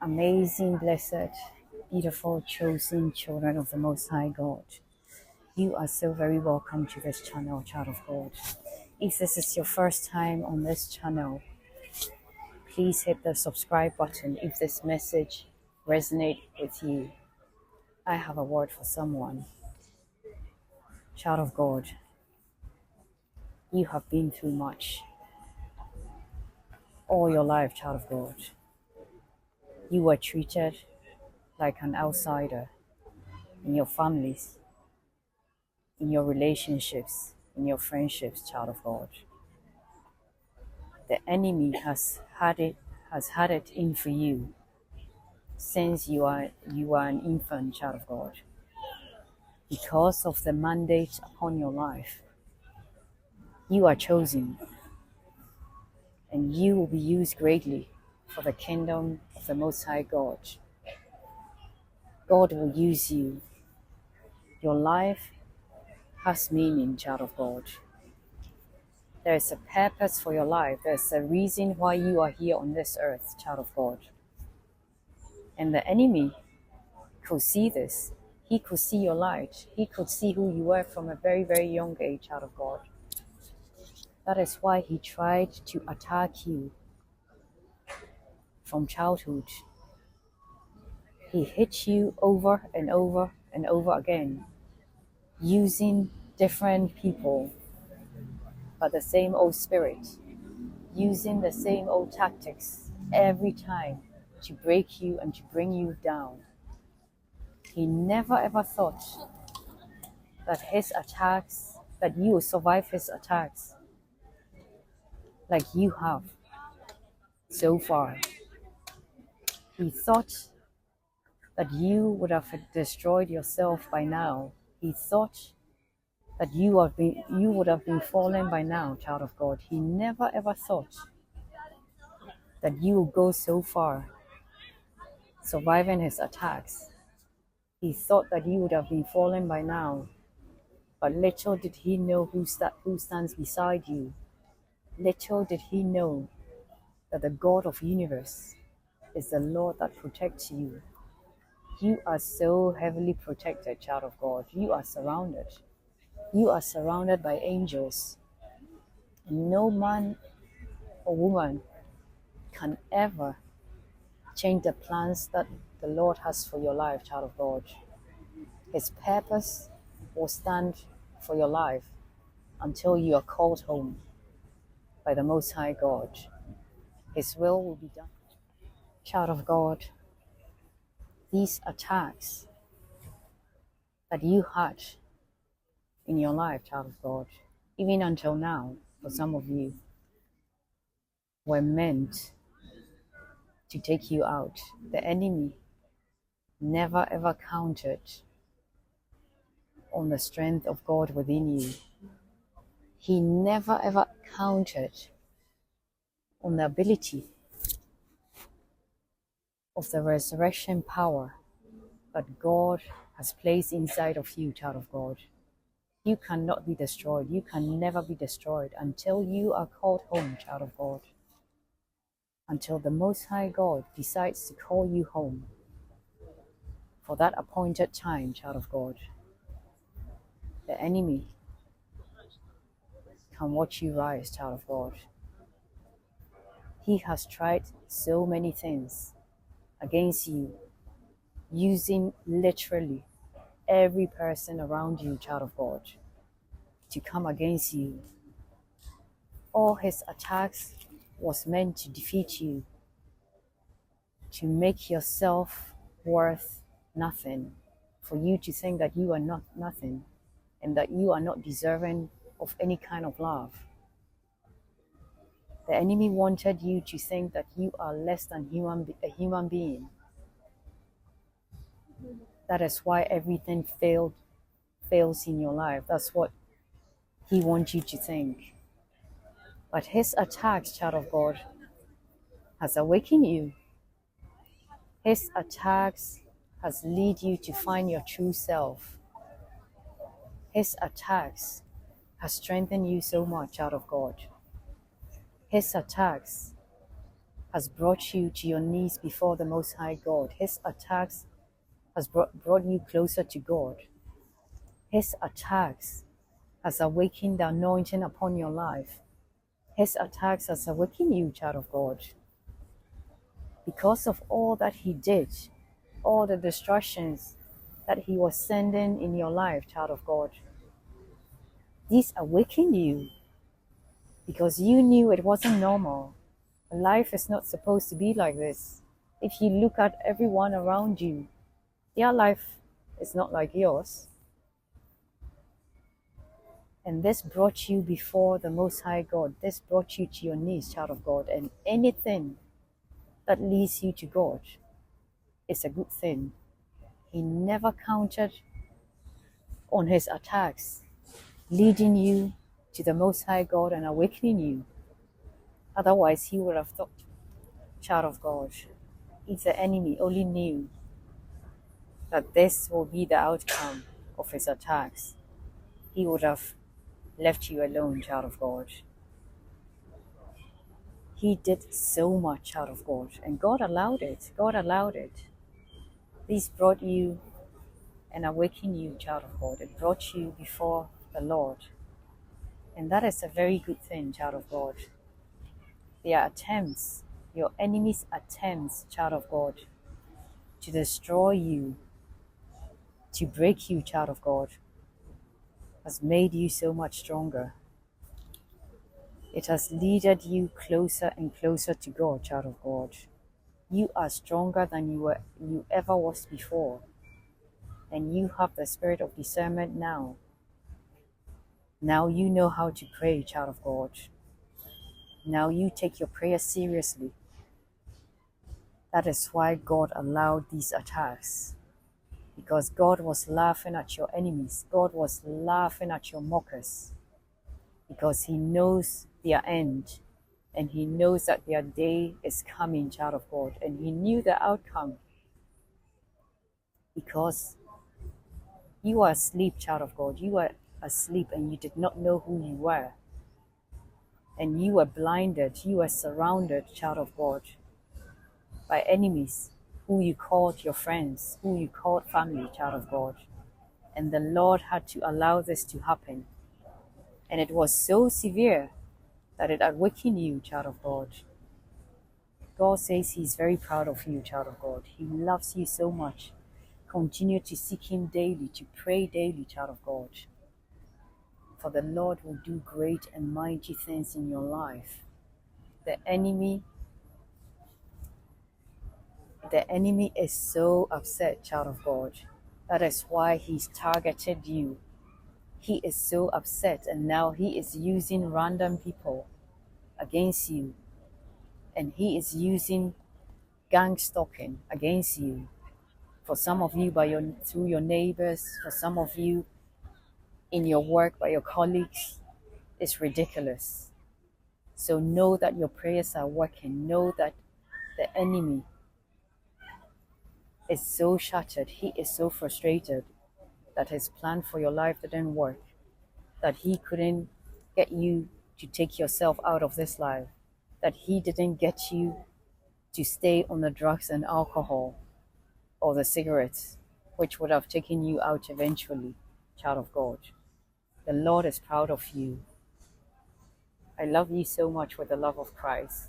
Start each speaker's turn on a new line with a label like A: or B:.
A: Amazing, blessed, beautiful, chosen children of the Most High God. You are so very welcome to this channel, child of God. If this is your first time on this channel, please hit the subscribe button if this message resonates with you. I have a word for someone. Child of God, you have been through much. All your life, child of God. You were treated like an outsider in your families, in your relationships, in your friendships, child of God. The enemy has had it in for you since you are an infant, child of God. Because of the mandate upon your life, you are chosen, and you will be used greatly for the kingdom of the Most High God. God will use you. Your life has meaning, child of God. There is a purpose for your life. There's a reason why you are here on this earth, child of God. And the enemy could see this. He could see your light. He could see who you were from a very, very young age, child of God. That is why he tried to attack you from childhood. He hit you over and over and over again, using different people, but the same old spirit, using the same old tactics every time to break you and to bring you down. He never ever thought that that you will survive his attacks like you have so far. He thought that you would have destroyed yourself by now. He thought that you would have been fallen by now, child of God. He never ever thought that you would go so far surviving his attacks. He thought that you would have been fallen by now, but little did he know who stands beside you. Little did he know that the God of universe is the Lord that protects you. You are so heavily protected, child of God. You are surrounded. You are surrounded by angels. No man or woman can ever change the plans that the Lord has for your life, child of God. His purpose will stand for your life until you are called home by the Most High God. His will be done. Child of God, these attacks that you had in your life, child of God, even until now, for some of you, were meant to take you out. The enemy never ever counted on the strength of God within you. He never ever counted on the ability of the resurrection power that God has placed inside of you, child of God. You cannot be destroyed. You can never be destroyed until you are called home, child of God. Until the Most High God decides to call you home for that appointed time, child of God. The enemy can watch you rise, child of God. He has tried so many things against you, using literally every person around you, child of God, to come against you. All his attacks was meant to defeat you, to make yourself worth nothing, for you to think that you are not nothing and that you are not deserving of any kind of love. The enemy wanted you to think that you are less than a human being. That is why everything fails in your life. That's what he wants you to think. But his attacks, child of God, has awakened you. His attacks has led you to find your true self. His attacks has strengthened you so much, child of God. His attacks has brought you to your knees before the Most High God. His attacks has brought you closer to God. His attacks has awakened the anointing upon your life. His attacks has awakened you, child of God. Because of all that he did, all the distractions that he was sending in your life, child of God, these awakened you because you knew it wasn't normal. Life is not supposed to be like this. If you look at everyone around you, their life is not like yours. And this brought you before the Most High God. This brought you to your knees, child of God. And anything that leads you to God is a good thing. He never counted on his attacks, leading you to the Most High God and awakening you. Otherwise, he would have thought, child of God, if the enemy only knew that this will be the outcome of his attacks, he would have left you alone, child of God. He did so much, child of God, and God allowed it. God allowed it. This brought you and awakened you, child of God. It brought you before the Lord. And that is a very good thing, child of God. Their attempts, your enemy's attempts, child of God, to destroy you, to break you, child of God, has made you so much stronger. It has led you closer and closer to God, child of God. You are stronger than you ever was before. And you have the spirit of discernment now. Now you know how to pray, child of God. Now you take your prayer seriously. That is why God allowed these attacks. Because God was laughing at your enemies. God was laughing at your mockers. Because he knows their end. And he knows that their day is coming, child of God. And he knew the outcome. Because you are asleep, child of God. You were asleep and you did not know who you were. And you were blinded. You were surrounded, child of God, by enemies who you called your friends, who you called family, child of God. And the Lord had to allow this to happen. And it was so severe that it awakened you, child of God. God says he's very proud of you, child of God. He loves you so much. Continue to seek him daily, to pray daily, child of God. For the Lord will do great and mighty things in your life. The enemy is so upset, child of God. That is why he's targeted you. He is so upset, and now he is using random people against you. And he is using gang stalking against you. For some of you, through your neighbors, for some of you in your work, by your colleagues, it's ridiculous. So know that your prayers are working. Know that the enemy is so shattered. He is so frustrated that his plan for your life didn't work. That he couldn't get you to take yourself out of this life. That he didn't get you to stay on the drugs and alcohol or the cigarettes, which would have taken you out eventually, child of God. The Lord is proud of you. I love you so much with the love of Christ.